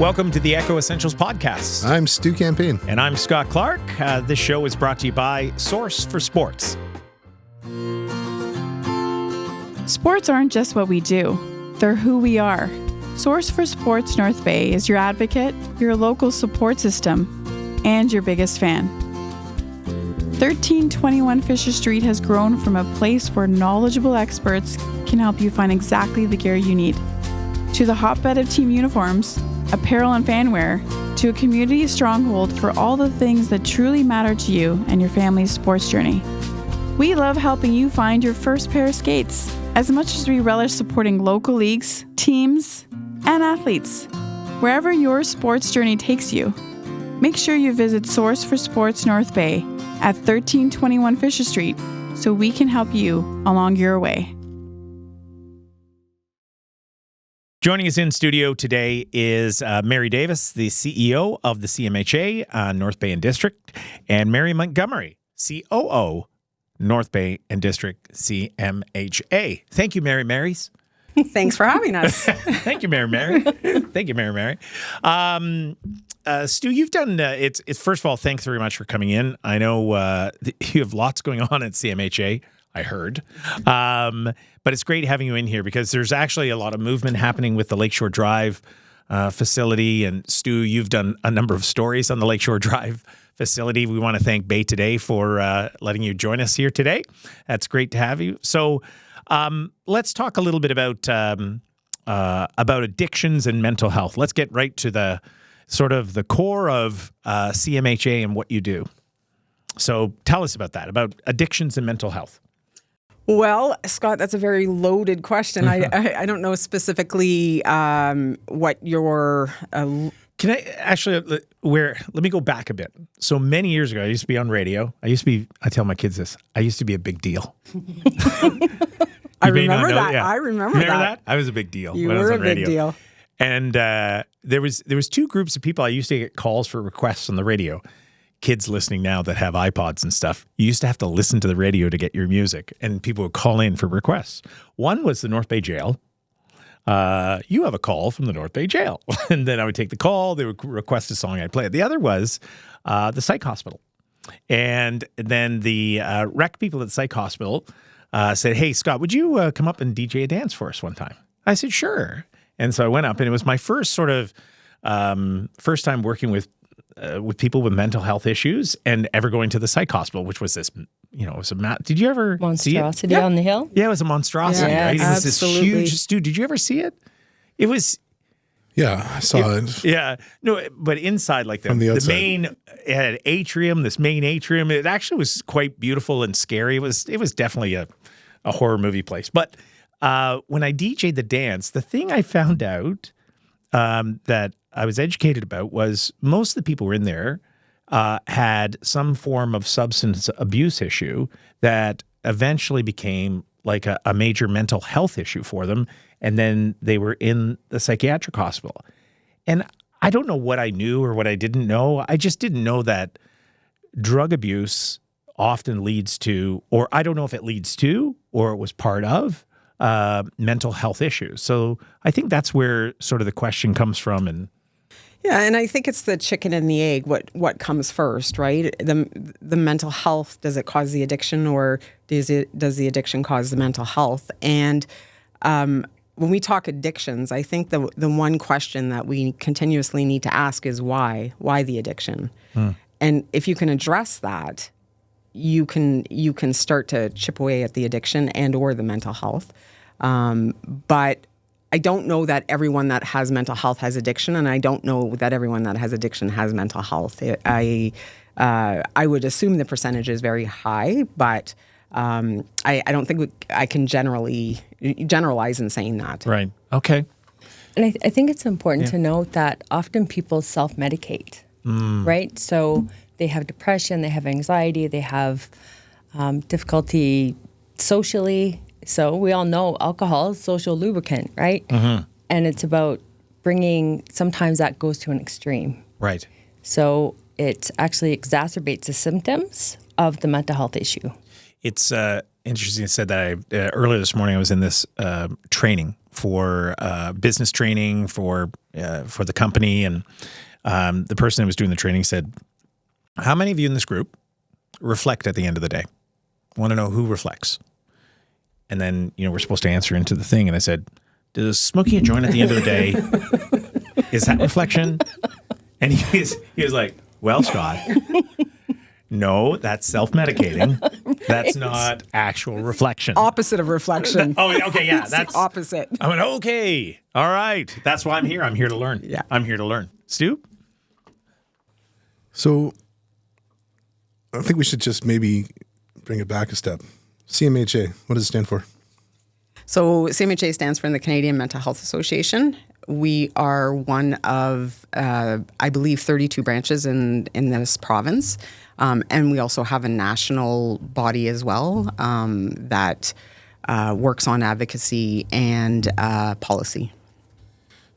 Welcome to the Echo Essentials Podcast. I'm Stu Campaigne. And I'm Scott Clark. This show is brought to you by Source for Sports. Sports aren't just what we do, they're who we are. Source for Sports North Bay is your advocate, your local support system, and your biggest fan. 1321 Fisher Street has grown from a place where knowledgeable experts can help you find exactly the gear you need, to the hotbed of team uniforms, apparel and fanwear, to a community stronghold for all the things that truly matter to you and your family's sports journey. We love helping you find your first pair of skates, as much as we relish supporting local leagues, teams, and athletes. Wherever your sports journey takes you, make sure you visit Source for Sports North Bay at 1321 Fisher Street so we can help you along your way. Joining us in studio today is Mary Davis, the CEO of the CMHA North Bay and District, and Mary Montgomery, COO, North Bay and District CMHA. Thank you, Mary Marys. Thanks for having us. Thank you, Mary Mary. Thank you, Mary Mary. Stu, you've done, it's first of all, thanks very much for coming in. I know you have lots going on at CMHA, I heard. But it's great having you in here because there's actually a lot of movement happening with the Lakeshore Drive facility. And Stu, you've done a number of stories on the Lakeshore Drive facility. We want to thank Bay Today for letting you join us here today. That's great to have you. So let's talk a little bit about addictions and mental health. Let's get right to the sort of the core of CMHA and what you do. So tell us about that, about addictions and mental health. Well, Scott, that's a very loaded question. I don't know specifically what your... Can I actually, let me go back a bit. So many years ago, I used to be on radio. I tell my kids this, I used to be a big deal. I remember that. Yeah. I remember that. I was a big deal. You when were I was on a big radio. deal. And there was two groups of people. I used to get calls for requests on the radio. Kids listening now that have iPods and stuff, you used to have to listen to the radio to get your music, and people would call in for requests. One was the North Bay Jail. You have a call from the North Bay Jail. And then I would take the call. They would request a song. I'd play it. The other was the psych hospital. And then the rec people at the psych hospital said, "Hey, Scott, would you come up and DJ a dance for us one time?" I said, "Sure." And so I went up, and it was my first first time working with people with mental health issues and ever going to the psych hospital, which was this, it was did you ever monstrosity see it? on the hill? Yeah, it was a monstrosity, yeah, right? It was absolutely. this huge, Stu, did you ever see it? It was... Yeah, I saw it. Yeah. No, but inside, like the main, it had an atrium, this main atrium. It actually was quite beautiful and scary. It was definitely a horror movie place. But when I DJ'd the dance, the thing I found out that I was educated about was most of the people who were in there had some form of substance abuse issue that eventually became like a major mental health issue for them. And then they were in the psychiatric hospital. And I don't know what I knew or what I didn't know. I just didn't know that drug abuse often leads to, or I don't know if it leads to, or it was part of mental health issues. So I think that's where sort of the question comes from. And yeah, and I think it's the chicken and the egg. What comes first, right? The mental health, does it cause the addiction, or does the addiction cause the mental health? And when we talk addictions, I think the one question that we continuously need to ask is why? Why the addiction? And if you can address that, you can start to chip away at the addiction and or the mental health. But I don't know that everyone that has mental health has addiction, and I don't know that everyone that has addiction has mental health. I would assume the percentage is very high, but I don't think I can generalize in saying that. right. Okay. And I think it's important to note that often people self-medicate, right? So they have depression, they have anxiety, they have difficulty socially. So we all know alcohol is social lubricant, right? Mm-hmm. And it's about sometimes that goes to an extreme. Right. So it actually exacerbates the symptoms of the mental health issue. It's interesting you said that. Earlier this morning I was in this training for business training for the company, and the person who was doing the training said, "How many of you in this group reflect at the end of the day? Want to know who reflects?" And then we're supposed to answer into the thing, and I said, "Does smoking a joint at the end of the day is that reflection?" And he was like, "Well, Scott." No, that's self-medicating. That's not actual reflection. Opposite of reflection. Okay, yeah. That's the opposite. I went, okay. All right. That's why I'm here. I'm here to learn. Yeah. I'm here to learn. Stu? So I think we should just maybe bring it back a step. CMHA, what does it stand for? So CMHA stands for the Canadian Mental Health Association. We are one of, I believe, 32 branches in this province. And we also have a national body as well that works on advocacy and policy.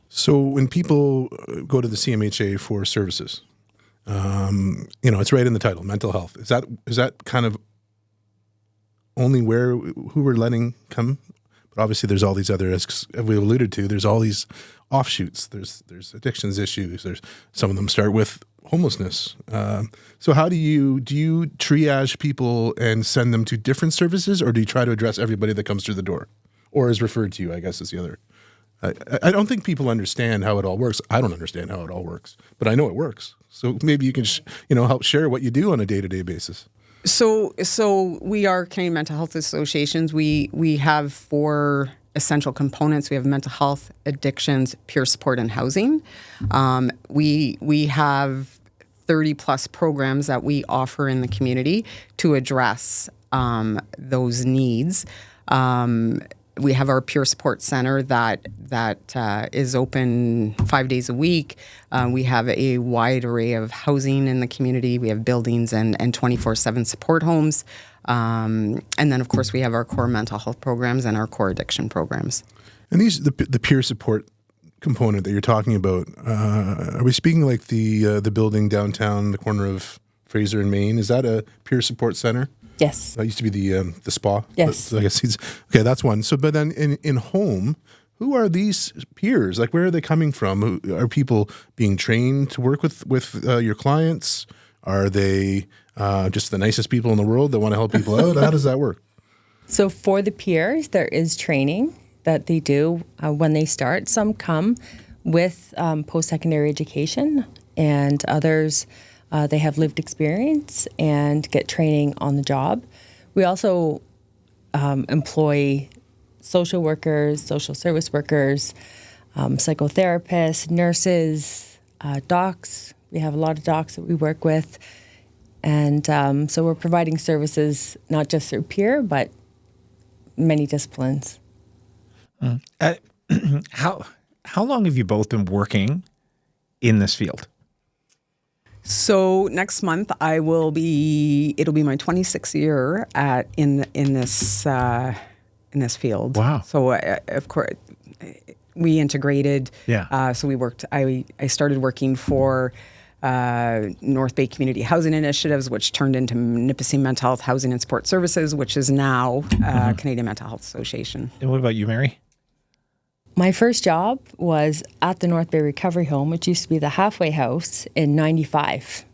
So when people go to the CMHA for services, it's right in the title, mental health. Is that kind of only who we're letting come? But obviously there's all these other, as we alluded to, there's all these offshoots. There's addictions issues. There's some of them start with homelessness. So how do you triage people and send them to different services, or do you try to address everybody that comes through the door, or is referred to you, I guess is the other. I don't think people understand how it all works. I don't understand how it all works, but I know it works. So maybe you can help share what you do on a day-to-day basis. So we are Canadian Mental Health Associations. We have 4 essential components. We have mental health, addictions, peer support, and housing. We have 30 plus programs that we offer in the community to address those needs. We have our peer support center that is open 5 days a week. We have a wide array of housing in the community. We have buildings and 24/7 support homes. And then, of course, we have our core mental health programs and our core addiction programs. And the peer support component that you're talking about, are we speaking like the building downtown, the corner of Fraser and Main? Is that a peer support center? Yes. That used to be the spa. Yes. I guess okay, that's one. So, but then in home, who are these peers? Like, where are they coming from? Are people being trained to work with your clients? Are they just the nicest people in the world that want to help people out? How does that work? So for the peers, there is training that they do when they start. Some come with post-secondary education, and others they have lived experience and get training on the job. We also employ social workers, social service workers, psychotherapists, nurses, docs. We have a lot of docs that we work with. And so we're providing services not just through peer, but many disciplines. How long have you both been working in this field? So next month it'll be my 26th year in this field. Wow. So of course we integrated. Yeah. So we worked. I started working for North Bay Community Housing Initiatives, which turned into Nipissing Mental Health Housing and Support Services, which is now Canadian Mental Health Association. And what about you, Mary? My first job was at the North Bay Recovery Home, which used to be the halfway house, in 95.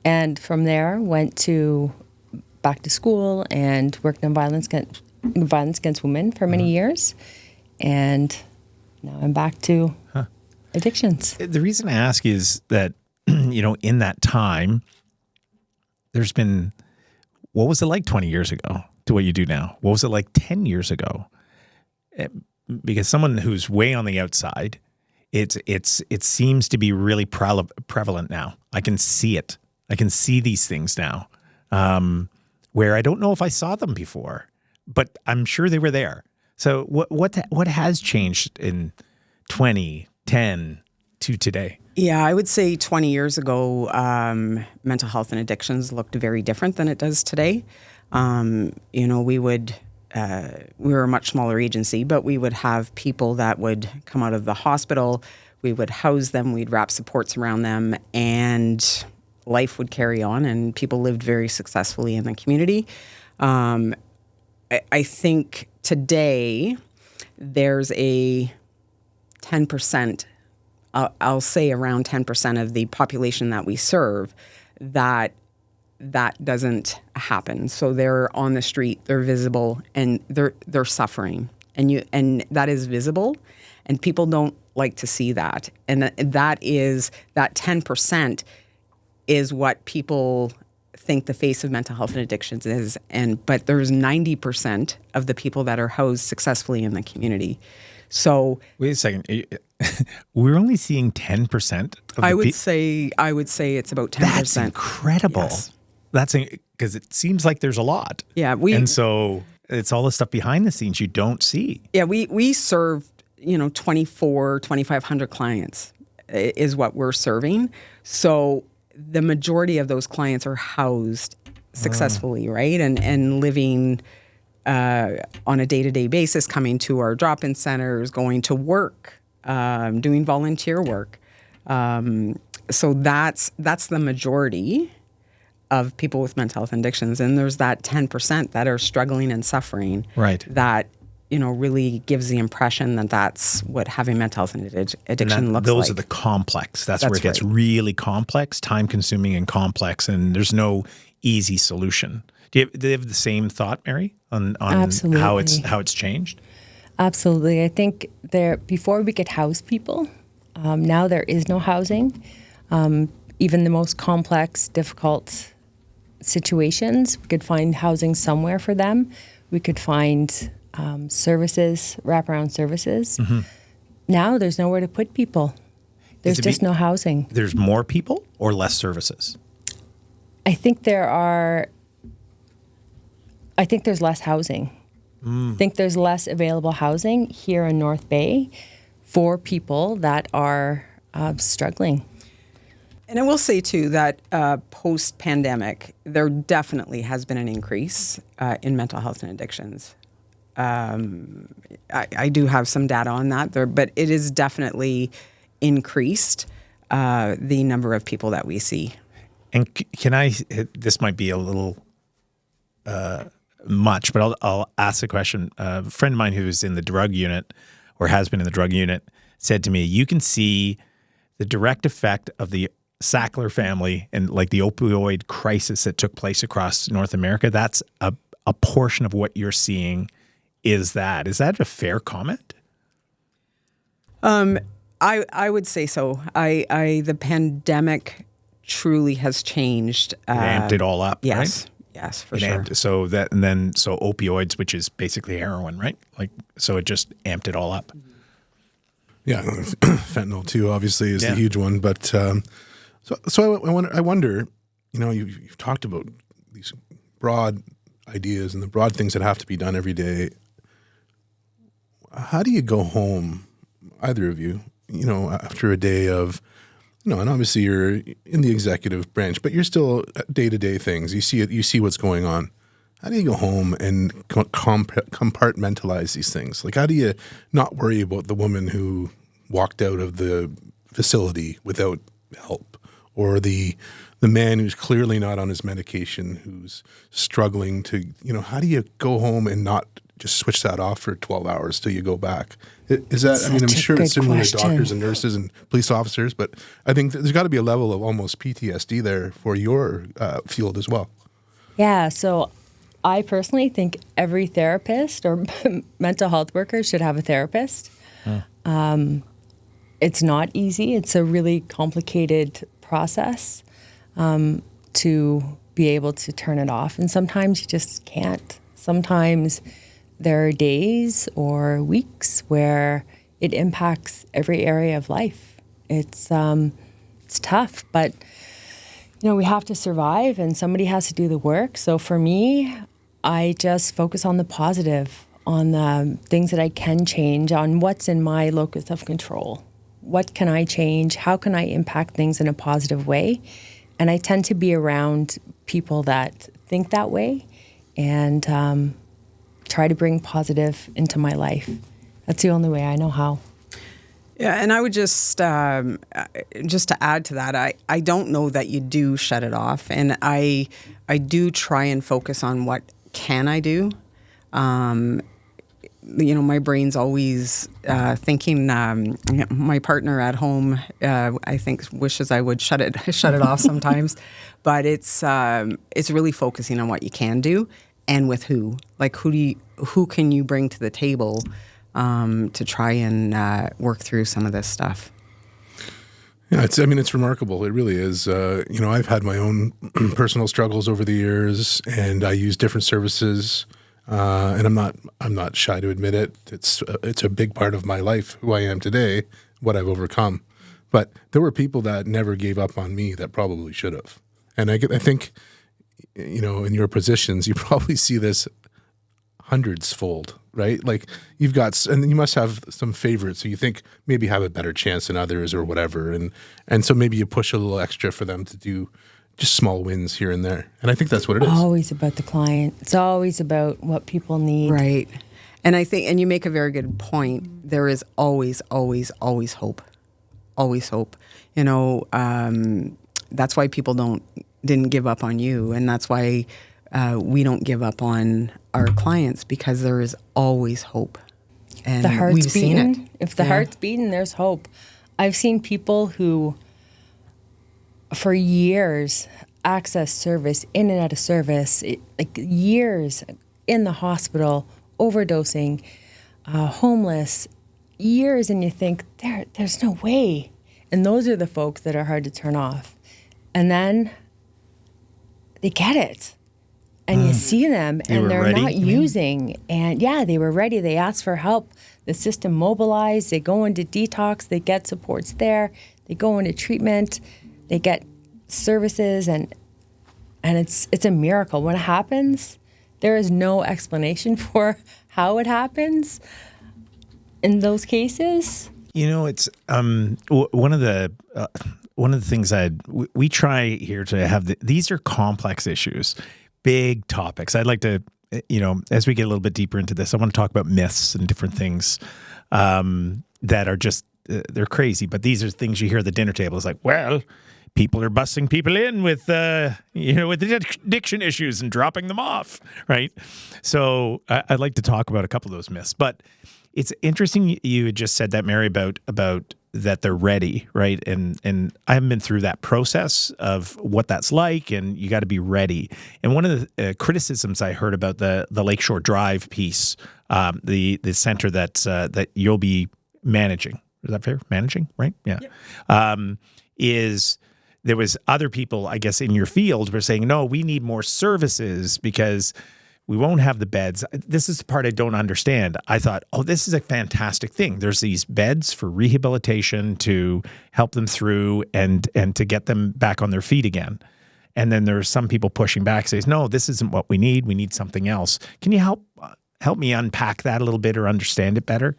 And from there, went back to school and worked in violence against women for many years. And now I'm back to addictions. The reason I ask is that, in that time, there's been, what was it like 20 years ago to what you do now? What was it like 10 years ago? Because someone who's way on the outside, it seems to be really prevalent now. I can see it. I can see these things now, where I don't know if I saw them before, but I'm sure they were there. So what has changed in 2010 to today? Yeah, I would say 20 years ago, mental health and addictions looked very different than it does today. We were a much smaller agency, but we would have people that would come out of the hospital. We would house them. We'd wrap supports around them, and life would carry on, and people lived very successfully in the community. I think today there's a 10%, I'll say around 10% of the population that we serve that doesn't happen. So they're on the street, they're visible, and they're suffering, and that is visible, and people don't like to see that. And that 10% is what people think the face of mental health and addictions is. But there's 90% of the people that are housed successfully in the community. So wait a second. We're only seeing 10% of I would say it's about 10%. That's incredible. Yes. That's because it seems like there's a lot. Yeah, and so it's all the stuff behind the scenes you don't see. Yeah, we serve 2,500 clients is what we're serving. So the majority of those clients are housed successfully, right? And living on a day-to-day basis, coming to our drop-in centers, going to work, doing volunteer work. So that's the majority of people with mental health addictions. And there's that 10% that are struggling and suffering. Right. That really gives the impression that that's what having mental health and addiction looks like. Those are the complex. That's where it gets really complex, time-consuming and complex, and there's no easy solution. Do you have the same thought, Mary, on how it's changed? Absolutely. I think before we could house people, now there is no housing. Even the most complex, difficult situations, we could find housing somewhere for them. We could find services, wraparound services. Mm-hmm. Now there's nowhere to put people. There's just no housing. There's more people or less services? I think there's less housing. I think there's less available housing here in North Bay for people that are struggling. And I will say, too, that post-pandemic, there definitely has been an increase in mental health and addictions. I do have some data on that, but it is definitely increased the number of people that we see. And this might be a little much, but I'll ask the question. A friend of mine who's in the drug unit or has been in the drug unit said to me, you can see the direct effect of the Sackler family and like the opioid crisis that took place across North America. That's a portion of what you're seeing. Is that a fair comment? I would say so. The pandemic truly has changed. It amped it all up, yes. Right? Yes, for sure. So opioids, which is basically heroin, right? So it just amped it all up. Yeah, fentanyl too, obviously, is the huge one. But so I wonder, you've talked about these broad ideas and the broad things that have to be done every day. How do you go home, either of you, after a day of, and obviously you're in the executive branch, but you're still day-to-day things. You see it. You see what's going on. How do you go home and compartmentalize these things? Like, how do you not worry about the woman who walked out of the facility without help, or the man who's clearly not on his medication, who's struggling to, how do you go home and not just switch that off for 12 hours till you go back? Is that, I'm sure it's similar to doctors and nurses and police officers, but I think there's got to be a level of almost PTSD there for your field as well. Yeah, so I personally think every therapist or mental health worker should have a therapist. It's not easy. It's a really complicated process to be able to turn it off. And sometimes you just can't. Sometimes there are days or weeks where it impacts every area of life. It's tough, but we have to survive and somebody has to do the work. So for me, I just focus on the positive, on the things that I can change, on what's in my locus of control. What can I change? How can I impact things in a positive way? And I tend to be around people that think that way and try to bring positive into my life. That's the only way I know how. Yeah, and I would just to add to that, I don't know that you do shut it off, and I do try and focus on what can I do. my brain's always thinking. My partner at home, I think, wishes I would shut it off sometimes. But it's really focusing on what you can do and with who. Like who can you bring to the table to try and work through some of this stuff. Yeah, it's remarkable. It really is. I've had my own personal struggles over the years, and I use different services. And I'm not shy to admit it. It's a big part of my life, who I am today, what I've overcome. But there were people that never gave up on me that probably should have. And I think, in your positions, you probably see this hundreds fold, right? Like and you must have some favorites, so you think maybe have a better chance than others or whatever. And so maybe you push a little extra for them to do just small wins here and there. And I think that's what it is. Always about the client. It's always about what people need. Right. And I think, and you make a very good point, there is always, always, always hope. Always hope. That's why people didn't give up on you. And that's why we don't give up on our clients, because there is always hope. And the heart's we've beating. seen it. If the heart's beating, there's hope. I've seen people who, for years, access service, in and out of service, years in the hospital, overdosing, homeless, years, and you think, there's no way. And those are the folks that are hard to turn off. And then they get it. And you see them, and they're ready, not using. And they were ready. They asked for help. The system mobilized. They go into detox. They get supports there. They go into treatment. They get services, and it's a miracle. When it happens, there is no explanation for how it happens in those cases. It's one of the things we try here to have. These are complex issues. Big topics. I'd like to, as we get a little bit deeper into this, I want to talk about myths and different things that are just, they're crazy. But these are things you hear at the dinner table. It's like, well, people are busing people in with, with addiction issues and dropping them off, right? So I'd like to talk about a couple of those myths. But it's interesting you had just said that, Mary, about that they're ready, right? And I haven't been through that process of what that's like, and you got to be ready. And one of the criticisms I heard about the Lakeshore Drive piece, the center that you'll be managing, is that fair? Managing, right? Yeah. Is there was other people, I guess, in your field were saying, no, we need more services because we won't have the beds. This is the part I don't understand. I thought, this is a fantastic thing. There's these beds for rehabilitation to help them through and to get them back on their feet again. And then there's some people pushing back, says, no, this isn't what we need. We need something else. Can you help me unpack that a little bit or understand it better?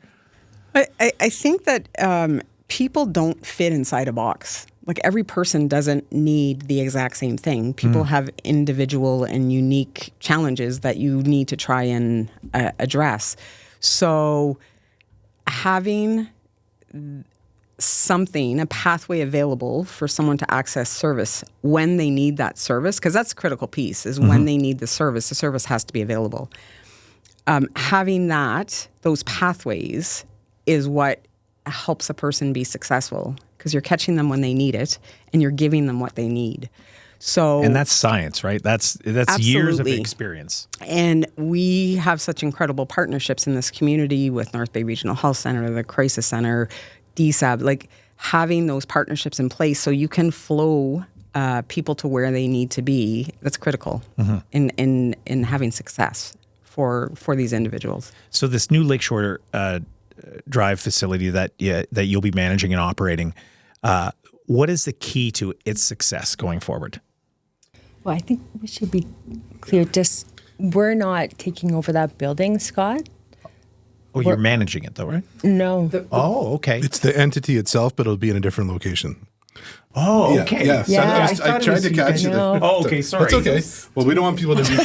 I think that people don't fit inside a box. Like, every person doesn't need the exact same thing. People have individual and unique challenges that you need to try and address. So having a pathway available for someone to access service when they need that service, because that's a critical piece, is when they need the service has to be available. Having those pathways is what helps a person be successful, because you're catching them when they need it and you're giving them what they need. So, and that's science, right? That's years of experience. And we have such incredible partnerships in this community with North Bay Regional Health Center, the Crisis Center, DSAB, like having those partnerships in place so you can flow people to where they need to be. That's critical in having success for these individuals. So this new Lakeshore Drive facility that you'll be managing and operating, what is the key to its success going forward? Well, I think we should be clear. We're not taking over that building, Scott. Oh, you're managing it though, right? No. Okay. It's the entity itself, but it'll be in a different location. Oh, okay. Yeah. I tried to catch it. Oh, okay. Sorry. That's okay. Well, we don't want people to be.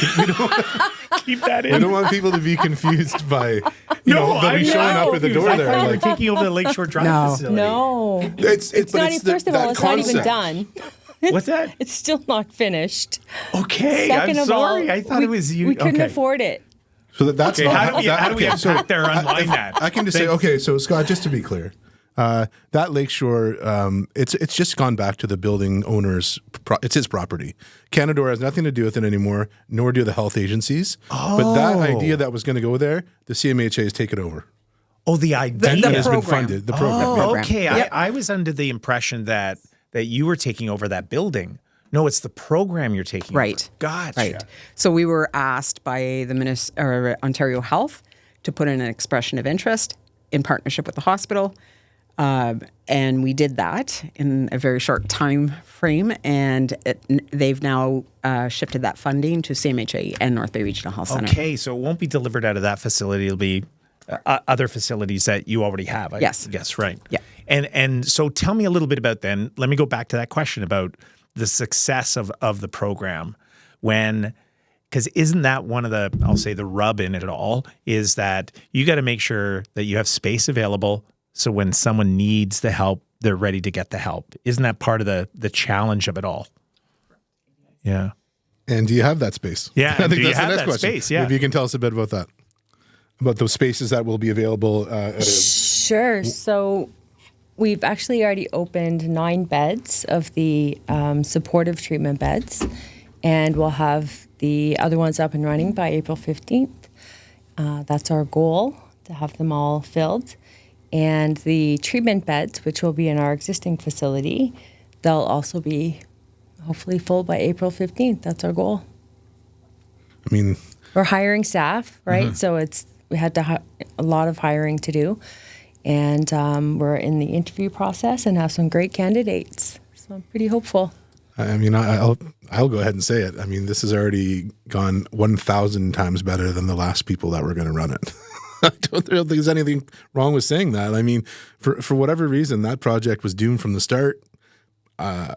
Keep that in. We don't want people to be confused by. They'll be showing up at the door there. Like taking over the Lakeshore Drive facility. No. It's not even. First of all, it's not even done. What's that? It's still not finished. Okay. Second I'm of sorry. all, I thought it was you. We couldn't afford it. So that's Okay, how do we unpack there or unwind that? I can just say, okay, so Scott, just to be clear, that Lakeshore, it's just gone back to the building owner's, it's his property. Canadore has nothing to do with it anymore, nor do the health agencies. Oh. But that idea that was going to go there, the CMHA has taken over. Oh, the idea that has been funded. The program. Oh, okay. Yep. I was under the impression that you were taking over that building. No, it's the program you're taking over. Gotcha. Right. So we were asked by the Ontario Health to put in an expression of interest in partnership with the hospital. And we did that in a very short time frame, and they've now shifted that funding to CMHA and North Bay Regional Health Centre. Okay, so it won't be delivered out of that facility. It'll be other facilities that you already have. Yes. Yes, right. Yeah. And so tell me a little bit about then, let me go back to that question about the success of the program because isn't that one of the, I'll say the rub in it all, is that you got to make sure that you have space available so when someone needs the help, they're ready to get the help. Isn't that part of the challenge of it all? Yeah. And do you have that space? Yeah. I think do you that's have the next that question. space? Yeah. Maybe you can tell us a bit about that. About those spaces that will be available. Sure. So we've actually already opened 9 beds of the supportive treatment beds, and we'll have the other ones up and running by April 15th. That's our goal, to have them all filled. And the treatment beds, which will be in our existing facility, they'll also be hopefully full by April 15th. That's our goal. I mean, we're hiring staff, right? Mm-hmm. So we had a lot of hiring to do. And we're in the interview process and have some great candidates. So I'm pretty hopeful. I mean, I'll go ahead and say it. I mean, this has already gone 1,000 times better than the last people that were going to run it. I don't think there's anything wrong with saying that. I mean, for whatever reason, that project was doomed from the start. I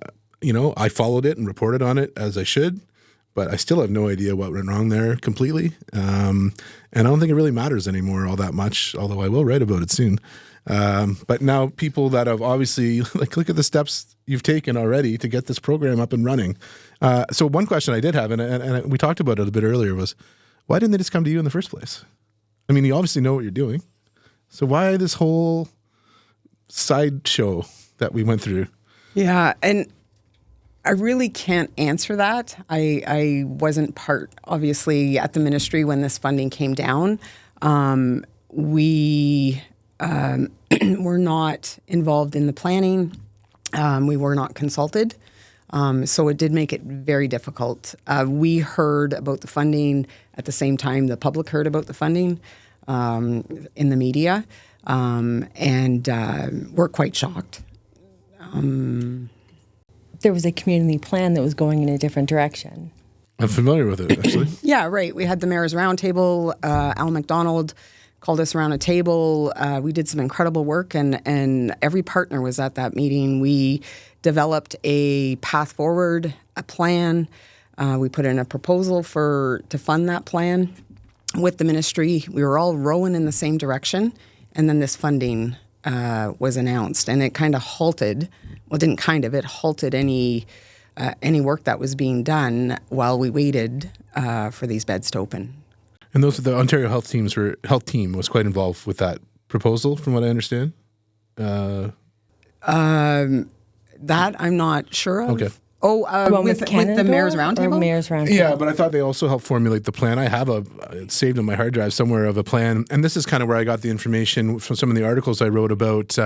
followed it and reported on it as I should, but I still have no idea what went wrong there completely. And I don't think it really matters anymore all that much, although I will write about it soon. But now people that have obviously, look at the steps you've taken already to get this program up and running. So one question I did have, and we talked about it a bit earlier, was why didn't they just come to you in the first place? I mean, you obviously know what you're doing. So why this whole sideshow that we went through? Yeah, and I really can't answer that. I wasn't part, obviously, at the ministry when this funding came down. We were not involved in the planning. We were not consulted. So it did make it very difficult. We heard about the funding at the same time the public heard about the funding in the media, and we're quite shocked. There was a community plan that was going in a different direction. I'm familiar with it, actually. Yeah, right. We had the Mayor's Roundtable. Al McDonald called us around a table. We did some incredible work, and every partner was at that meeting. We developed a path forward, a plan. We put in a proposal to fund that plan with the ministry. We were all rowing in the same direction, and then this funding was announced, and it kind of halted. Well, it didn't kind of. It halted any work that was being done while we waited for these beds to open. And the Ontario health team was quite involved with that proposal, from what I understand. That I'm not sure of. Okay. With the Mayor's Roundtable? Mayor's Roundtable. Yeah, but I thought they also helped formulate the plan. I have it's saved on my hard drive somewhere of a plan. And this is kind of where I got the information from some of the articles I wrote about.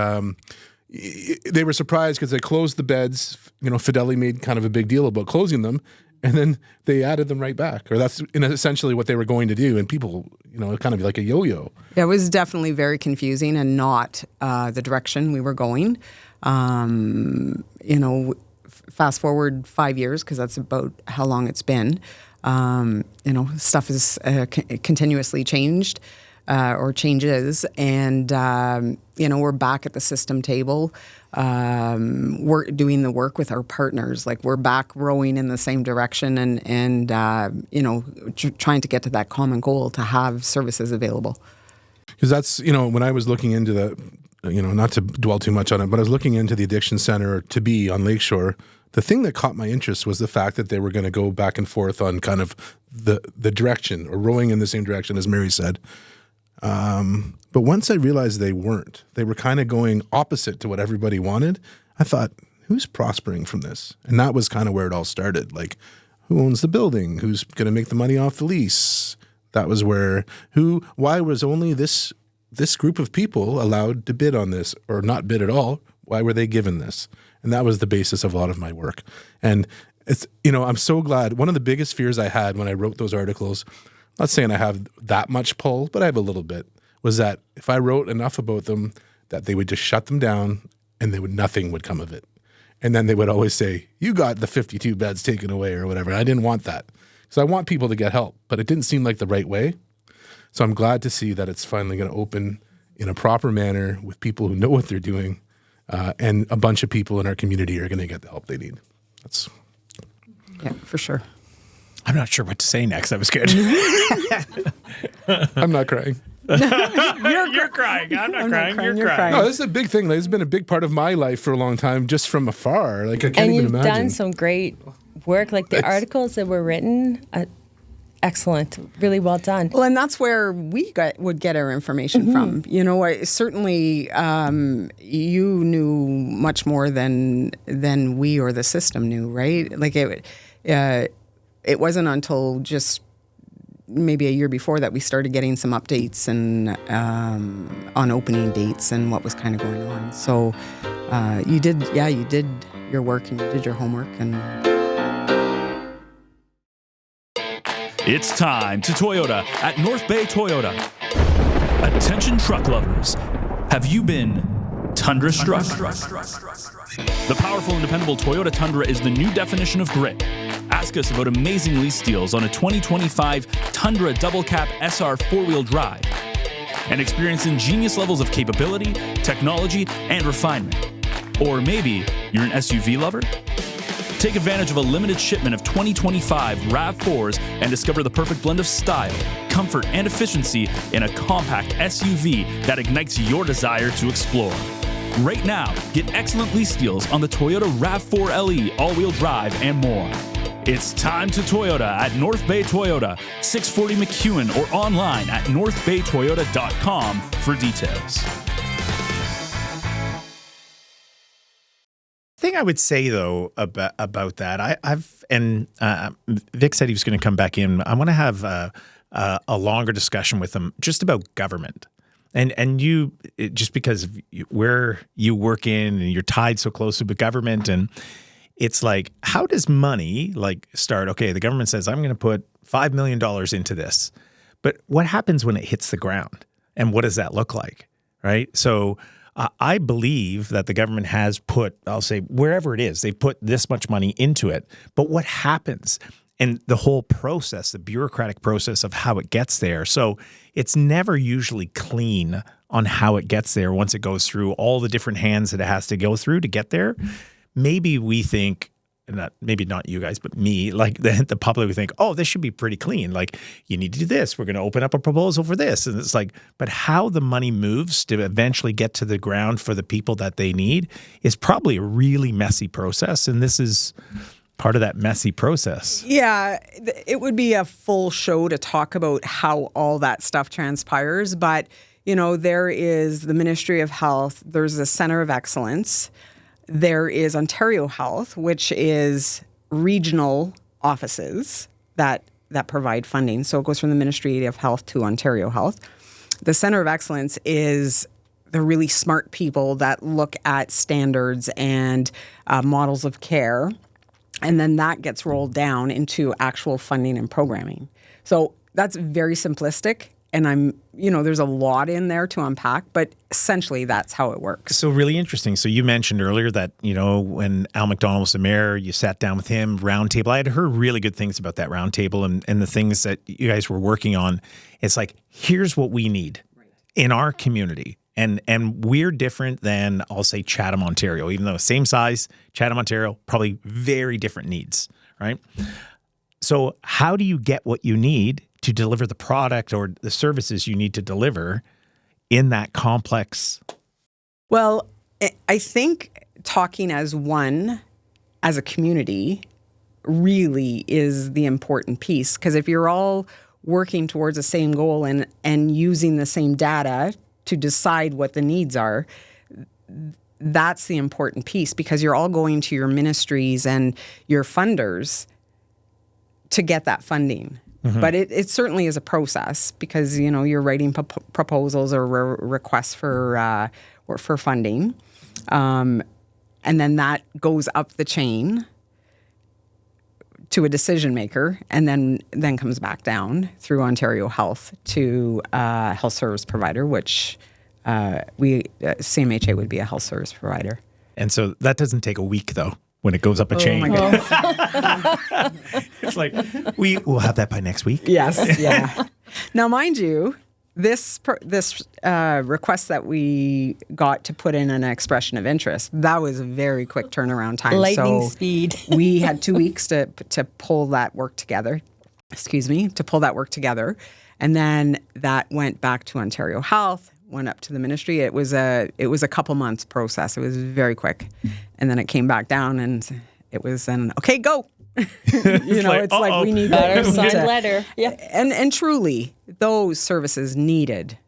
They were surprised because they closed the beds. Fidelity made kind of a big deal about closing them. And then they added them right back. Or that's essentially what they were going to do. And people, kind of like a yo-yo. It was definitely very confusing and not the direction we were going. Fast forward 5 years, because that's about how long it's been. Stuff is continuously changed or changes, and we're back at the system table. We're doing the work with our partners. We're back rowing in the same direction, and trying to get to that common goal to have services available. Because that's when I was looking into the, not to dwell too much on it, but I was looking into the addiction center to be on Lakeshore the thing that caught my interest was the fact that they were going to go back and forth on kind of the direction, or rowing in the same direction, as Mary said. But once I realized they weren't, they were kind of going opposite to what everybody wanted, I thought, who's prospering from this? And that was kind of where it all started. Like, who owns the building? Who's going to make the money off the lease? That was where, why was only this group of people allowed to bid on this, or not bid at all? Why were they given this? And that was the basis of a lot of my work. And it's, I'm so glad. One of the biggest fears I had when I wrote those articles, not saying I have that much pull, but I have a little bit, was that if I wrote enough about them, that they would just shut them down and nothing would come of it. And then they would always say, you got the 52 beds taken away or whatever. I didn't want that. So I want people to get help, but it didn't seem like the right way. So I'm glad to see that it's finally going to open in a proper manner with people who know what they're doing, and a bunch of people in our community are going to get the help they need. Yeah, for sure. I'm not sure what to say next. That was good. I'm not crying. You're crying. I'm not crying. You're crying. No, this is a big thing. This has been a big part of my life for a long time, just from afar. Like, I can't even imagine. And you've done some great work. Like, the articles that were written, excellent. Really well done. Well, and that's where we would get our information from. Certainly you knew much more than we or the system knew, right? Like, it wasn't until just maybe a year before that we started getting some updates and on opening dates and what was kind of going on. So you did your work and you did your homework. And it's time to Toyota at North Bay Toyota. Attention truck lovers, have you been Tundra struck? The powerful and dependable Toyota Tundra is the new definition of grit. Ask us about amazing lease deals on a 2025 Tundra Double Cab SR 4-wheel drive and experience ingenious levels of capability, technology, and refinement. Or maybe you're an SUV lover? Take advantage of a limited shipment of 2025 RAV4s and discover the perfect blend of style, comfort, and efficiency in a compact SUV that ignites your desire to explore. Right now, get excellent lease deals on the Toyota RAV4 LE all-wheel drive and more. It's time to Toyota at North Bay Toyota, 640 McEwen, or online at northbaytoyota.com for details. Thing I would say though about that, Vic said he was going to come back in. I want to have a longer discussion with him just about government. And you, just because of where you work in and you're tied so closely with government, and it's like, how does money start? Okay, the government says, I'm going to put $5 million into this. But what happens when it hits the ground? And what does that look like, right? So I believe that the government has put, I'll say, wherever it is, they've put this much money into it. But what happens? And the whole process, the bureaucratic process of how it gets there. So it's never usually clean on how it gets there once it goes through all the different hands that it has to go through to get there. Maybe we think, maybe not you guys, but me, like the public would think, oh, this should be pretty clean. Like, you need to do this. We're going to open up a proposal for this. And it's like, but how the money moves to eventually get to the ground for the people that they need is probably a really messy process. And this is part of that messy process. Yeah, it would be a full show to talk about how all that stuff transpires. But, there is the Ministry of Health, there's the Centre of Excellence, there is Ontario Health, which is regional offices that provide funding. So it goes from the Ministry of Health to Ontario Health. The Centre of Excellence is the really smart people that look at standards and models of care. And then that gets rolled down into actual funding and programming. So that's very simplistic. And there's a lot in there to unpack, but essentially that's how it works. So really interesting. So you mentioned earlier that, when Al McDonald was the mayor, you sat down with him, roundtable. I had heard really good things about that roundtable and the things that you guys were working on. It's like, here's what we need in our community. And we're different than, I'll say, Chatham, Ontario, even though same size, Chatham, Ontario, probably very different needs, right? So how do you get what you need to deliver the product or the services you need to deliver in that complex? Well, I think talking as one as a community really is the important piece. Because if you're all working towards the same goal and using the same data to decide what the needs are, that's the important piece, because you're all going to your ministries and your funders to get that funding. But it certainly is a process, because, you know, you're writing proposals or requests for funding. And then that goes up the chain to a decision maker, and then comes back down through Ontario Health to a health service provider, which CMHA would be a health service provider. And so that doesn't take a week, though, when it goes up a chain. My goodness. It's like, we'll have that by next week. Yes, yeah. Now, mind you, this request that we got to put in an expression of interest, that was a very quick turnaround time. Lightning speed. We had 2 weeks to pull that work together. And then that went back to Ontario Health, went up to the ministry. It was a couple months process. It was very quick. And then it came back down, and it was then, okay, go. It's like we need better signed letter. Yeah. And truly, those services needed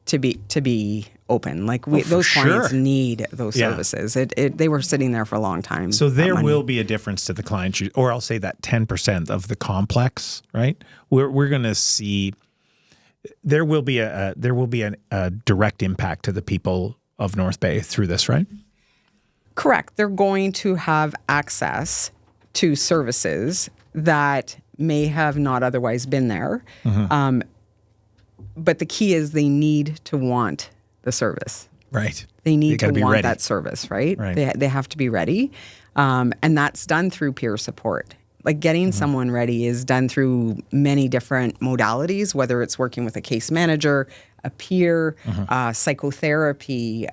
to be open. Like those clients need those services. They were sitting there for a long time. So there will be a difference to the client, or I'll say that 10% of the complex, right? We're going to see there will be a direct impact to the people of North Bay through this, right? Correct. They're going to have access to services that may have not otherwise been there. But the key is they need to want the service. Right. They need to want ready. that service, right? Right. They have to be ready. And that's done through peer support. Like getting someone ready is done through many different modalities, whether it's working with a case manager, a peer, psychotherapy,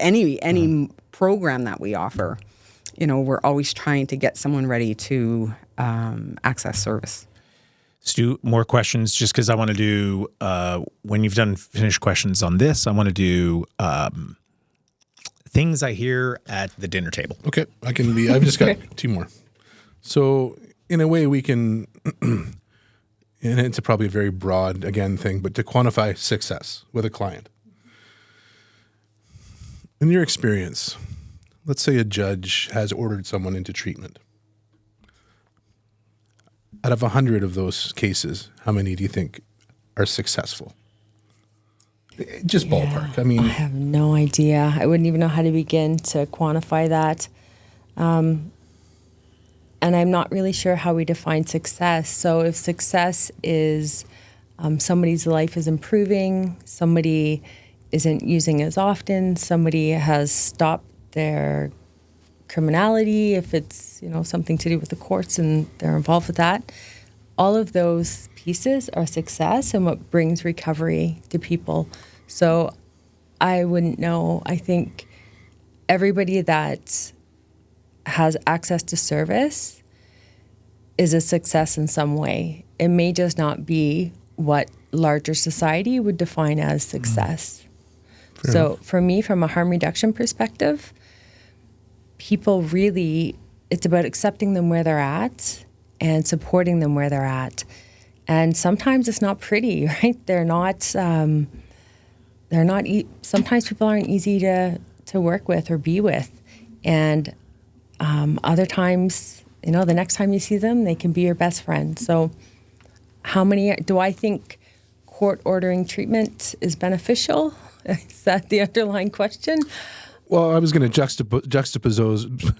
any program that we offer. You know, we're always trying to get someone ready to access service. Stu, more questions, just because I want to do, when you've done finished questions on this, I want to do things I hear at the dinner table. Okay, I've just got 2 more. So in a way we can, and it's probably a very broad, again, thing, but to quantify success with a client. In your experience, let's say a judge has ordered someone into treatment. Out of 100 of those cases, how many do you think are successful? Just ballpark. I have no idea. I wouldn't even know how to begin to quantify that. And I'm not really sure how we define success. So if success is somebody's life is improving, somebody isn't using as often, somebody has stopped their criminality, if it's something to do with the courts and they're involved with that, all of those pieces are success and what brings recovery to people. So I wouldn't know. I think everybody that has access to service is a success in some way. It may just not be what larger society would define as success. So for me, from a harm reduction perspective, people really, it's about accepting them where they're at and supporting them where they're at. And sometimes it's not pretty, right? Sometimes people aren't easy to work with or be with. And other times, the next time you see them, they can be your best friend. So do I think court ordering treatment is beneficial? Is that the underlying question? Well, I was going to juxtapose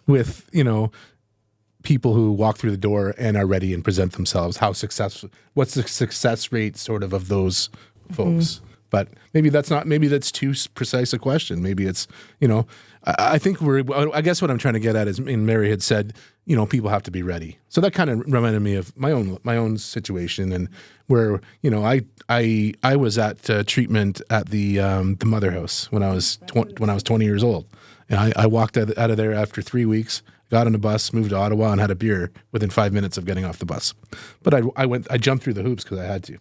with, people who walk through the door and are ready and present themselves. What's the success rate sort of those folks? But maybe that's too precise a question. Maybe it's, I think I guess what I'm trying to get at is, and Mary had said, people have to be ready. So that kind of reminded me of my own situation, and where, I was at treatment at the Mother House when I was 20 years old. And I walked out of there after 3 weeks, got on a bus, moved to Ottawa, and had a beer within 5 minutes of getting off the bus. But I jumped through the hoops because I had to.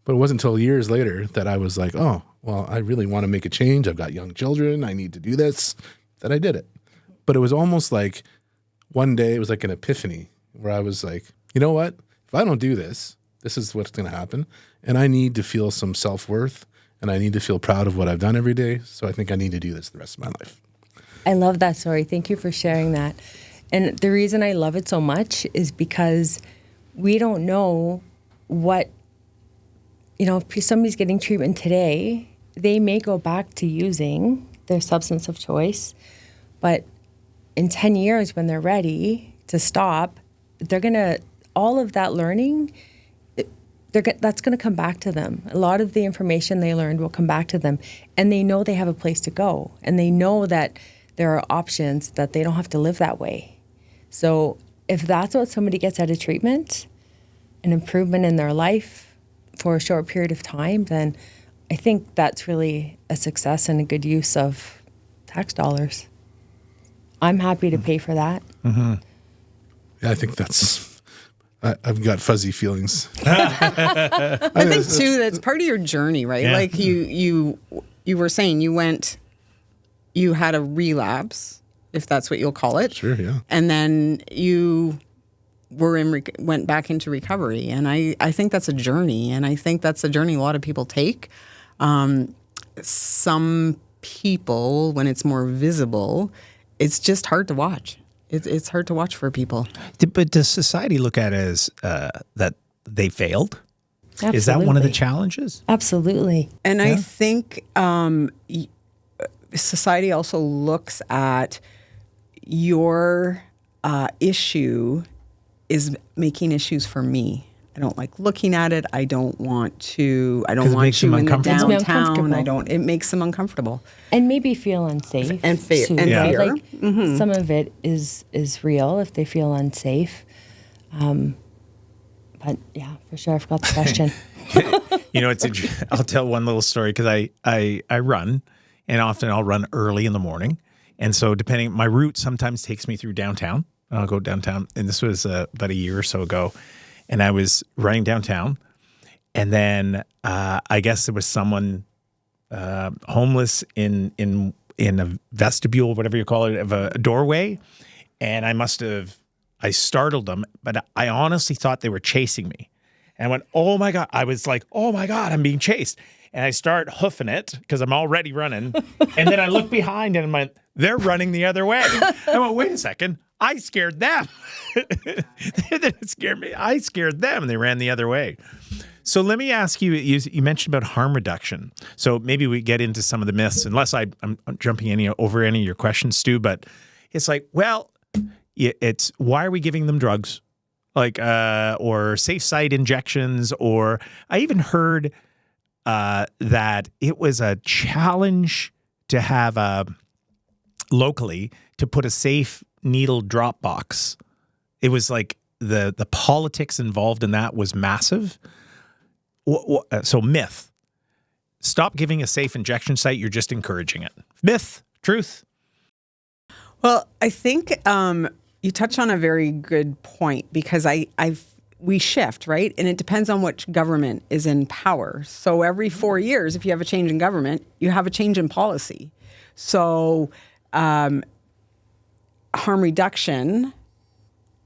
But it wasn't until years later that I was like, oh, well, I really want to make a change. I've got young children. I need to do this, that I did it. But it was almost like one day, it was like an epiphany where I was like, you know what? If I don't do this, this is what's going to happen. And I need to feel some self-worth, and I need to feel proud of what I've done every day. So I think I need to do this the rest of my life. I love that story. Thank you for sharing that. And the reason I love it so much is because we don't know what, if somebody's getting treatment today, they may go back to using their substance of choice, but in 10 years when they're ready to stop, they're going to, all of that learning, that's going to come back to them. A lot of the information they learned will come back to them, and they know they have a place to go, and they know that there are options, that they don't have to live that way. So if that's what somebody gets out of treatment, an improvement in their life for a short period of time, then I think that's really a success and a good use of tax dollars. I'm happy to pay for that. Mm-hmm. Yeah, I think I've got fuzzy feelings. I think too, that's part of your journey, right? Yeah. Like you were saying you had a relapse, if that's what you'll call it. Sure, yeah. And then you went back into recovery. And I think that's a journey. And I think that's a journey a lot of people take. Some people, when it's more visible, it's just hard to watch. It's hard to watch for people. But does society look at it as that they failed? Absolutely. Is that one of the challenges? Absolutely. And I think society also looks at your issue is making issues for me. I don't like looking at it. I don't want you in the downtown. It makes them uncomfortable. And maybe feel unsafe. And fear. Too, right? Like some of it is real if they feel unsafe. But yeah, for sure, I forgot the question. I'll tell one little story because I run, and often I'll run early in the morning. And so my route sometimes takes me through downtown. I'll go downtown. And this was about a year or so ago. And I was running downtown, and then I guess there was someone homeless in a vestibule, whatever you call it, of a doorway, and I startled them, but I honestly thought they were chasing me. And I went, oh my God. I was like, oh my God, I'm being chased. And I start hoofing it because I'm already running. And then I look behind and I'm like, they're running the other way. I went, wait a second. I scared them. They didn't scare me. I scared them, and they ran the other way. So let me ask you, you mentioned about harm reduction. So maybe we get into some of the myths, unless I'm jumping over any of your questions, Stu, but it's like, well, it's why are we giving them drugs? Like, or safe site injections, or I even heard that it was a challenge to have locally to put a safe needle drop box. It was like the politics involved in that was massive. So myth, stop giving a safe injection site. You're just encouraging it. Myth, truth. Well, I think you touch on a very good point because we shift, right? And it depends on which government is in power. So every 4 years, if you have a change in government, you have a change in policy. So harm reduction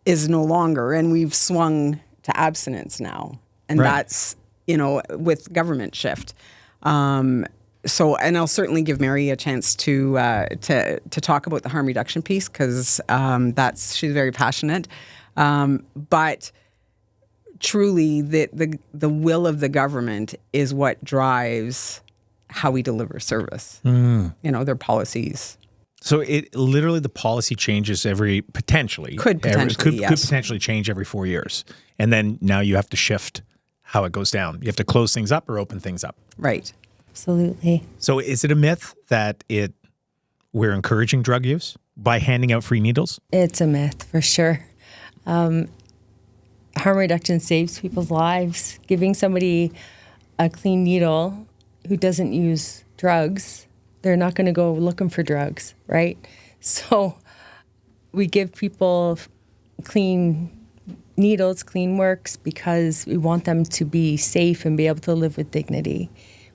is no longer, and we've swung to abstinence now. And that's, with government shift. And I'll certainly give Mary a chance to talk about the harm reduction piece because she's very passionate. But truly, the will of the government is what drives how we deliver service. Their policies. So it literally the policy changes could potentially change every 4 years, and then now you have to shift how it goes down. You have to close things up or open things up. Right. Absolutely. So is it a myth that we're encouraging drug use by handing out free needles? It's a myth for sure. Harm reduction saves people's lives. Giving somebody a clean needle who doesn't use drugs, they're not going to go looking for drugs, right? So we give people clean needles, clean works, because we want them to be safe and be able to live with dignity.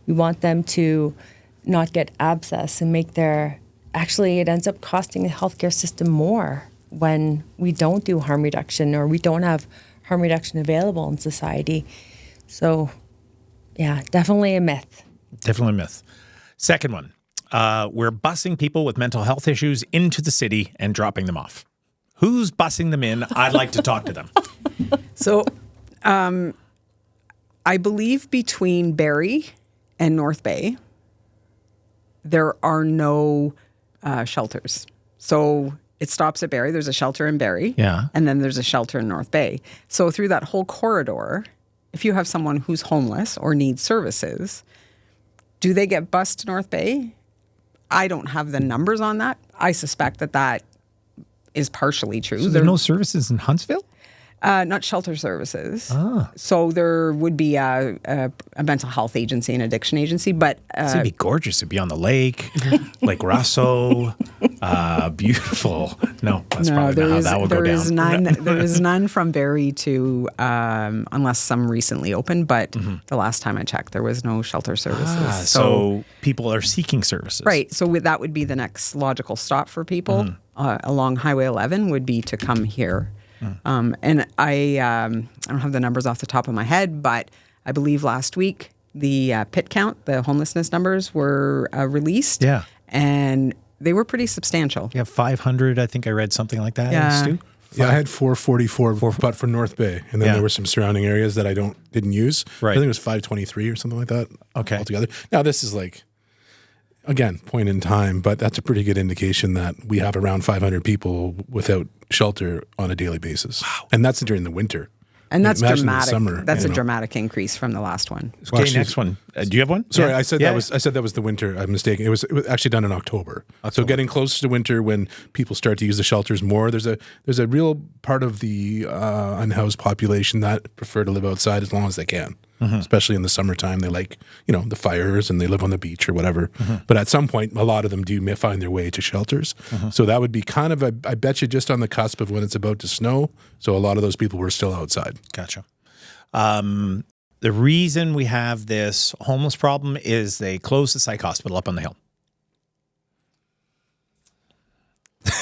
We want them to not get abscess and actually it ends up costing the healthcare system more when we don't do harm reduction or we don't have harm reduction available in society. So, yeah, definitely a myth. Definitely a myth. Second one, we're busing people with mental health issues into the city and dropping them off. Who's busing them in? I'd like to talk to them. So, I believe between Barrie and North Bay, there are no shelters. So it stops at Barrie. There's a shelter in Barrie. Yeah. And then there's a shelter in North Bay. So through that whole corridor, if you have someone who's homeless or needs services, do they get bused to North Bay? I don't have the numbers on that. I suspect that is partially true. So there are no services in Huntsville? Not shelter services. So there would be a mental health agency and addiction agency, but it'd be gorgeous to be on the lake, Lake Russell, beautiful. No, that's probably not how that would go down. There is none from Barrie to, unless some recently opened, but the last time I checked, there was no shelter services. So people are seeking services. Right. So that would be the next logical stop for people along Highway 11 would be to come here. And I don't have the numbers off the top of my head, but I believe last week the PIT count, the homelessness numbers were released. Yeah. And they were pretty substantial. You have 500, I think I read something like that, Stu? Yeah, I had 444, but for North Bay. And then there were some surrounding areas that I didn't use. Right. I think it was 523 or something like that altogether. Now, this is like, again, point in time, but that's a pretty good indication that we have around 500 people without shelter on a daily basis. Wow. And that's during the winter. And that's Imagine dramatic. the summer, That's a dramatic increase from the last one. Okay, next one. Do you have one? Sorry, I said that was the winter. I'm mistaken. It was actually done in October. So getting closer to winter when people start to use the shelters more. There's a real part of the unhoused population that prefer to live outside as long as they can. Especially in the summertime, they like, the fires and they live on the beach or whatever. But at some point, a lot of them do find their way to shelters. So that would be kind of, I bet you, just on the cusp of when it's about to snow. So a lot of those people were still outside. Gotcha. The reason we have this homeless problem is they closed the psych hospital up on the hill.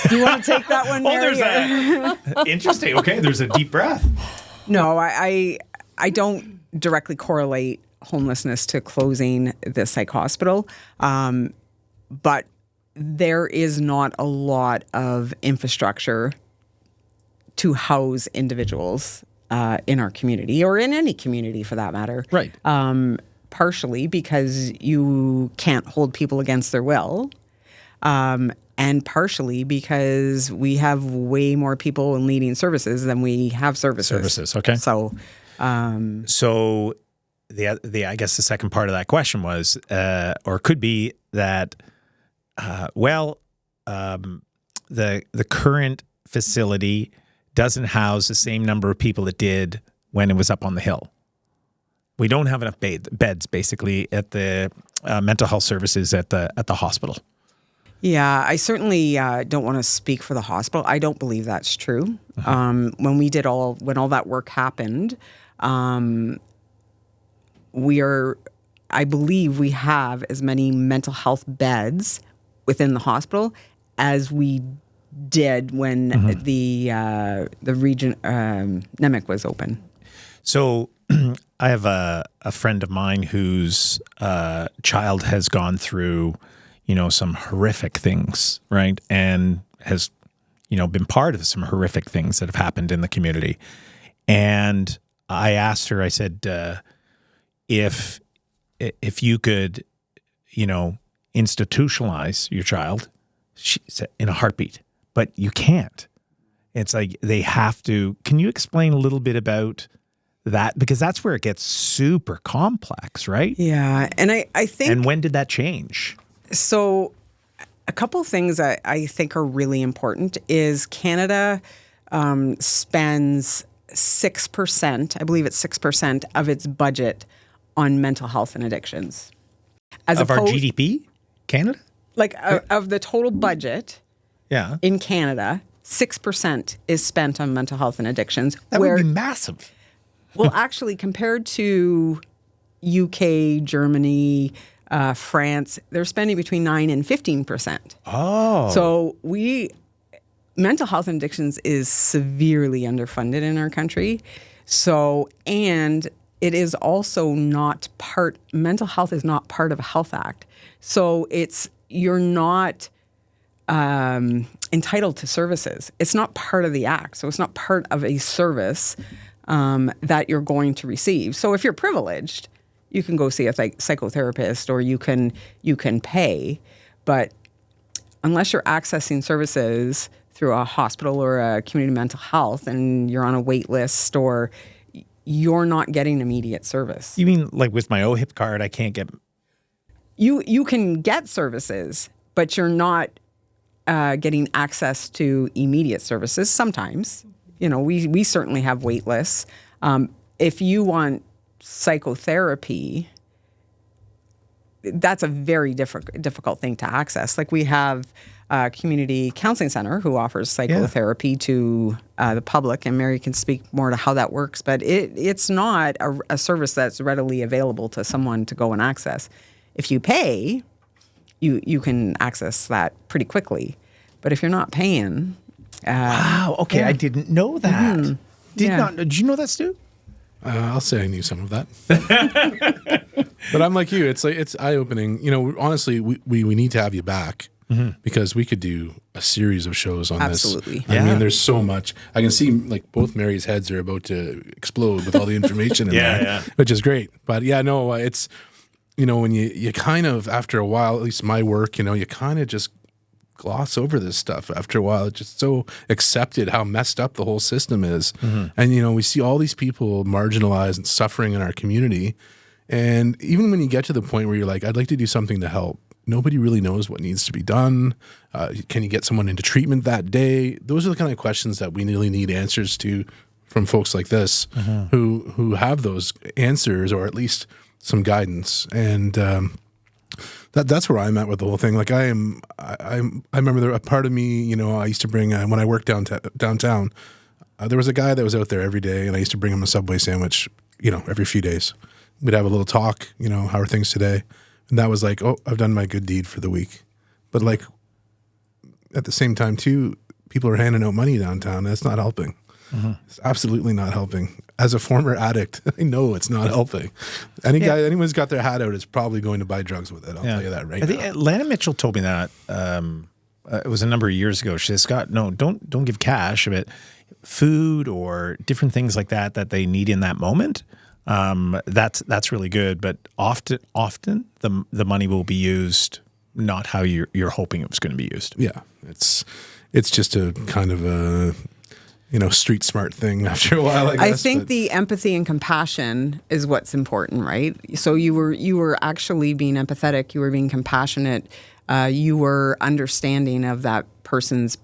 Do you want to take that one, Mary? There's that. Interesting. Okay, there's a deep breath. No, I don't directly correlate homelessness to closing the psych hospital, but there is not a lot of infrastructure to house individuals in our community or in any community for that matter. Right. Partially because you can't hold people against their will. And partially because we have way more people in needing services than we have services. Okay. So, so the I guess the second part of that question was, or could be that, the current facility doesn't house the same number of people it did when it was up on the hill. We don't have enough beds, basically, at the mental health services at the hospital. Yeah, I certainly don't want to speak for the hospital. I don't believe that's true. When all that work happened, I believe we have as many mental health beds within the hospital as we did when the region NEMIC was open. So I have a friend of mine whose child has gone through, some horrific things, right? And has, been part of some horrific things that have happened in the community. And I asked her, I said, if you could, institutionalize your child, she said, in a heartbeat, but you can't. It's like they have to. Can you explain a little bit about that? Because that's where it gets super complex, right? Yeah. And I think. And when did that change? So a couple of things I think are really important is Canada spends 6%, I believe it's 6% of its budget on mental health and addictions. Of our GDP? Canada? Of the total budget in Canada, 6% is spent on mental health and addictions. That would be massive. Well, actually, compared to UK, Germany, France, they're spending between 9 and 15%. Oh. So mental health and addictions is severely underfunded in our country. So, and it is also mental health is not part of a health act. So you're not entitled to services. It's not part of the act. So it's not part of a service that you're going to receive. So if you're privileged, you can go see a psychotherapist or you can pay. But unless you're accessing services through a hospital or a community mental health and you're on a wait list or you're not getting immediate service. You mean like with my OHIP card, I can't get... You can get services, but you're not getting access to immediate services sometimes. We certainly have wait lists. If you want psychotherapy, that's a very difficult thing to access. Like we have a community counseling center who offers psychotherapy to the public, and Mary can speak more to how that works, but it's not a service that's readily available to someone to go and access. If you pay, you can access that pretty quickly. But if you're not paying... wow, okay, I didn't know that. Mm-hmm. Did you know that, Stu? I'll say I knew some of that. But I'm like you. It's eye-opening. Honestly, we need to have you back because we could do a series of shows on this. Absolutely. I mean, there's so much. I can see like both Mary's heads are about to explode with all the information in there, which is great. But it's, when you kind of, after a while, at least my work, you kind of just gloss over this stuff after a while. It's just so accepted how messed up the whole system is. And, we see all these people marginalized and suffering in our community. And even when you get to the point where you're like, I'd like to do something to help, nobody really knows what needs to be done. Can you get someone into treatment that day? Those are the kind of questions that we really need answers to from folks like this who have those answers or at least some guidance. And that's where I'm at with the whole thing. Like I remember a part of me, I used to bring, when I worked downtown, there was a guy that was out there every day and I used to bring him a Subway sandwich, every few days. We'd have a little talk, how are things today? And that was like, oh, I've done my good deed for the week. But like at the same time too, people are handing out money downtown. That's not helping. It's absolutely not helping. As a former addict, I know it's not helping. Anyone's got their hat out is probably going to buy drugs with it. I'll tell you that right now. Lana Mitchell told me that it was a number of years ago. She says, Scott, no, don't give cash, but food or different things like that they need in that moment. That's really good. But often the money will be used not how you're hoping it was going to be used. Yeah, it's just a kind of a street smart thing after a while, I guess. I think the empathy and compassion is what's important, right? So you were actually being empathetic, you were being compassionate, you were understanding of that person's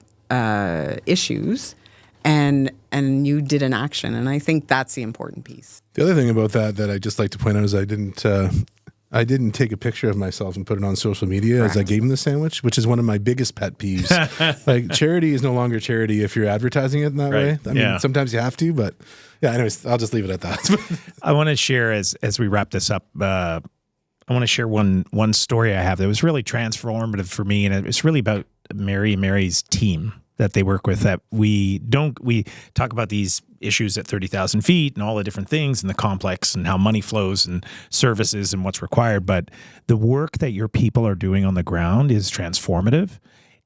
issues, and you did an action. And I think that's the important piece. The other thing about that I'd just like to point out is I didn't take a picture of myself and put it on social media as I gave him the sandwich, which is one of my biggest pet peeves. Like charity is no longer charity if you're advertising it in that way. I mean, sometimes you have to, but anyways, I'll just leave it at that. I want to share as we wrap this up, I want to share one story I have that was really transformative for me. And it's really about Mary and Mary's team that they work with, that we talk about these issues at 30,000 feet and all the different things and the complex and how money flows and services and what's required. But the work that your people are doing on the ground is transformative.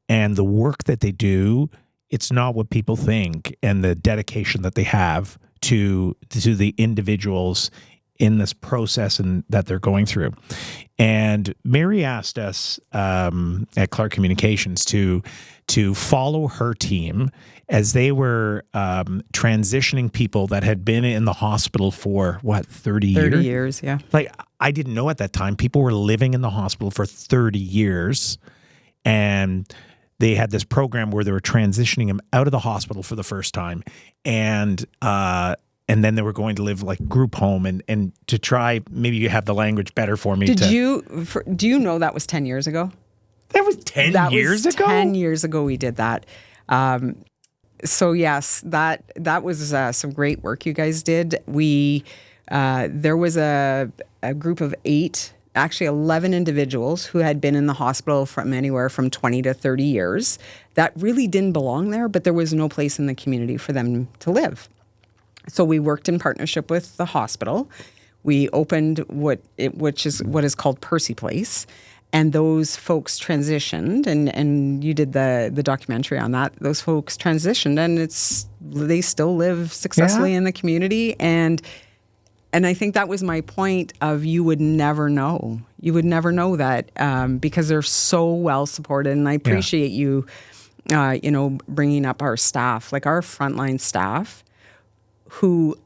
And the work that they do, it's not what people think, and the dedication that they have to the individuals in this process and that they're going through. And Mary asked us at Clark Communications to follow her team as they were transitioning people that had been in the hospital for, 30 years? 30 years, yeah. Like, I didn't know at that time. People were living in the hospital for 30 years, and they had this program where they were transitioning them out of the hospital for the first time, and then they were going to live like group home and to try, maybe you have the language better for me. Do you know that was 10 years ago? That was 10 years ago? 10 years ago we did that. So yes, that was some great work you guys did. There was a group of 11 individuals who had been in the hospital from anywhere from 20 to 30 years that really didn't belong there, but there was no place in the community for them to live. So we worked in partnership with the hospital. We opened which is called Percy Place. And those folks transitioned, and you did the documentary on that. Those folks transitioned, and they still live successfully in the community. And I think that was my point of you would never know. You would never know that because they're so well supported. And I appreciate you, bringing up our staff, like our frontline staff, who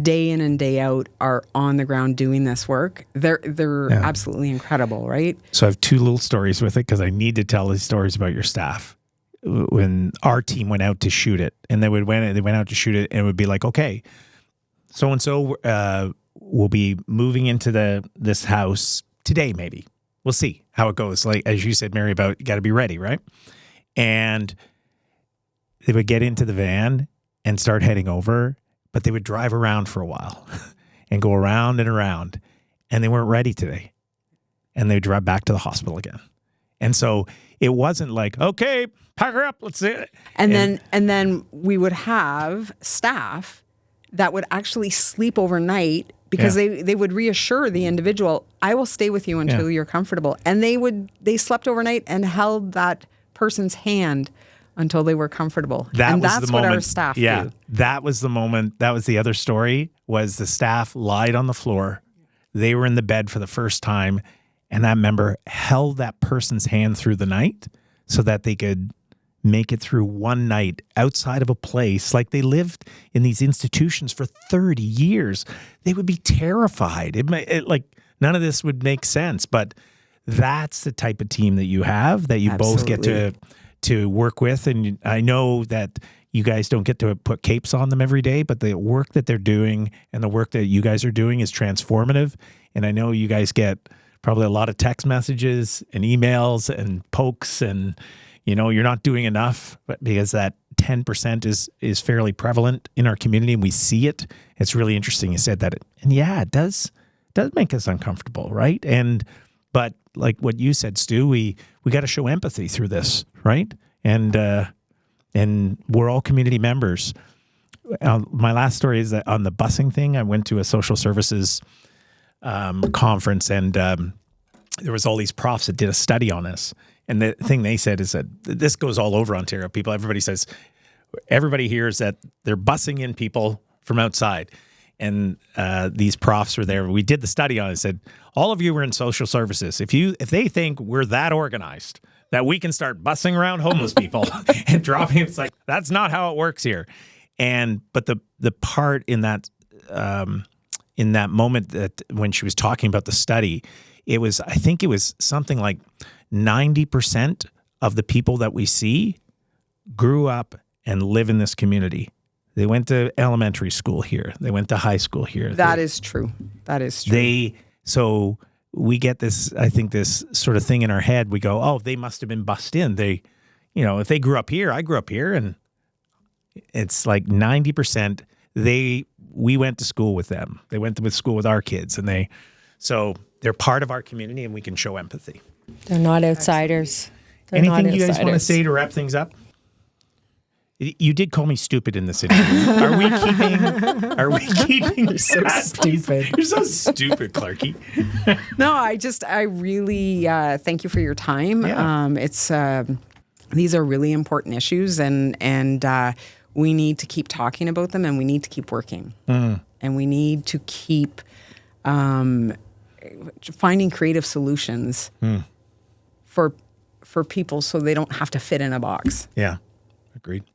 day in and day out are on the ground doing this work. They're absolutely incredible, right? So I have two little stories with it because I need to tell these stories about your staff. When our team went out to shoot it, and they went out to shoot it, and it would be like, okay, so and so will be moving into this house today. Maybe we'll see how it goes. Like as you said, Mary, about you got to be ready, right? And they would get into the van and start heading over. But they would drive around for a while and go around and around, and they weren't ready today. And they'd drive back to the hospital again. And so it wasn't like, okay, pack her up, let's see it. And then we would have staff that would actually sleep overnight because they would reassure the individual, I will stay with you until you're comfortable. And they slept overnight and held that person's hand until they were comfortable. That's what our staff do. That was the moment. That was the other story, was the staff lied on the floor. They were in the bed for the first time, and that member held that person's hand through the night so that they could make it through one night outside of a place. Like they lived in these institutions for 30 years. They would be terrified. Like none of this would make sense, but that's the type of team that you have, that you both get to work with. And I know that you guys don't get to put capes on them every day, but the work that they're doing and the work that you guys are doing is transformative. And I know you guys get probably a lot of text messages and emails and pokes, and you're not doing enough, but because that 10% is fairly prevalent in our community and we see it. It's really interesting you said that. And it does make us uncomfortable, right? But like what you said, Stu, we got to show empathy through this, right? And we're all community members. My last story is that on the busing thing, I went to a social services conference, and there was all these profs that did a study on this. And the thing they said is that this goes all over Ontario. Everybody hears that they're busing in people from outside. And these profs were there. We did the study on it. Said, all of you were in social services. If they think we're that organized that we can start bussing around homeless people and dropping, it's like, that's not how it works here. But the part in that moment that when she was talking about the study, I think it was something like 90% of the people that we see grew up and live in this community. They went to elementary school here. They went to high school here. That is true. So we get this, I think, this sort of thing in our head. We go, oh, they must have been bussed in. If they grew up here, I grew up here, and it's like 90%. We went to school with them. They went to school with our kids, and so they're part of our community, and we can show empathy. They're not outsiders. Anything you guys want to say to wrap things up? You did call me stupid in this interview. Are we keeping? You're so stupid. You're so stupid, Clarky. No, I really thank you for your time. Yeah. These are really important issues, and we need to keep talking about them, and we need to keep working, and we need to keep finding creative solutions for people so they don't have to fit in a box. Yeah, agreed.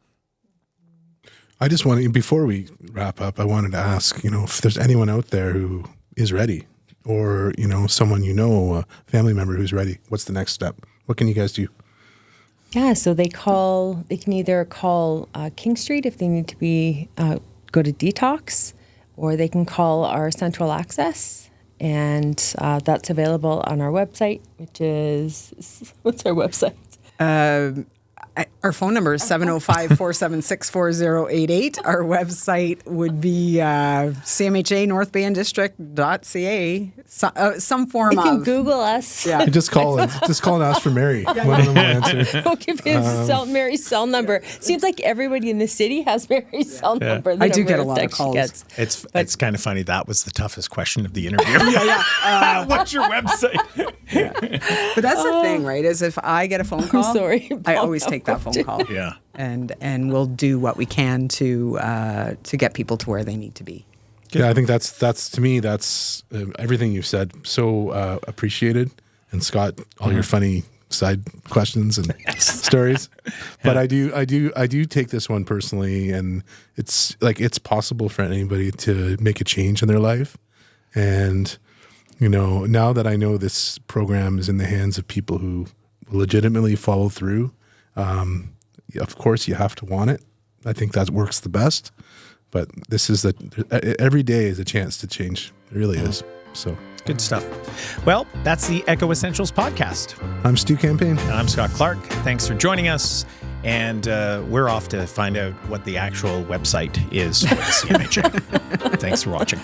I just wanted, before we wrap up, I wanted to ask, if there's anyone out there who is ready, or, someone a family member who's ready, what's the next step? What can you guys do? Yeah, so they can either call King Street if they need to go to detox, or they can call our central access, and that's available on our website, which is, what's our website? Our phone number is 705-476-4088. Our website would be CMHA some form You can of. Google us. Yeah. You just call and ask for Mary. One of them will answer. We'll give you Mary's cell number. Seems like everybody in the city has Mary's cell number. I do get a lot of calls. It's kind of funny. That was the toughest question of the interview. What's your website? But that's the thing, right? Is if I get a phone call, sorry, I always take that phone call. Yeah. And we'll do what we can to get people to where they need to be. Yeah, I think that's to me, that's everything you've said. So appreciated. And Scott, all your funny side questions and stories. But I do take this one personally, and it's like it's possible for anybody to make a change in their life. And now that I know this program is in the hands of people who legitimately follow through, of course you have to want it. I think that works the best. But this is every day is a chance to change. It really is. So good stuff. Well, that's the Echo Essentials podcast. I'm Stu Campaigne. And I'm Scott Clark. Thanks for joining us. And we're off to find out what the actual website is for the CMHA. Thanks for watching.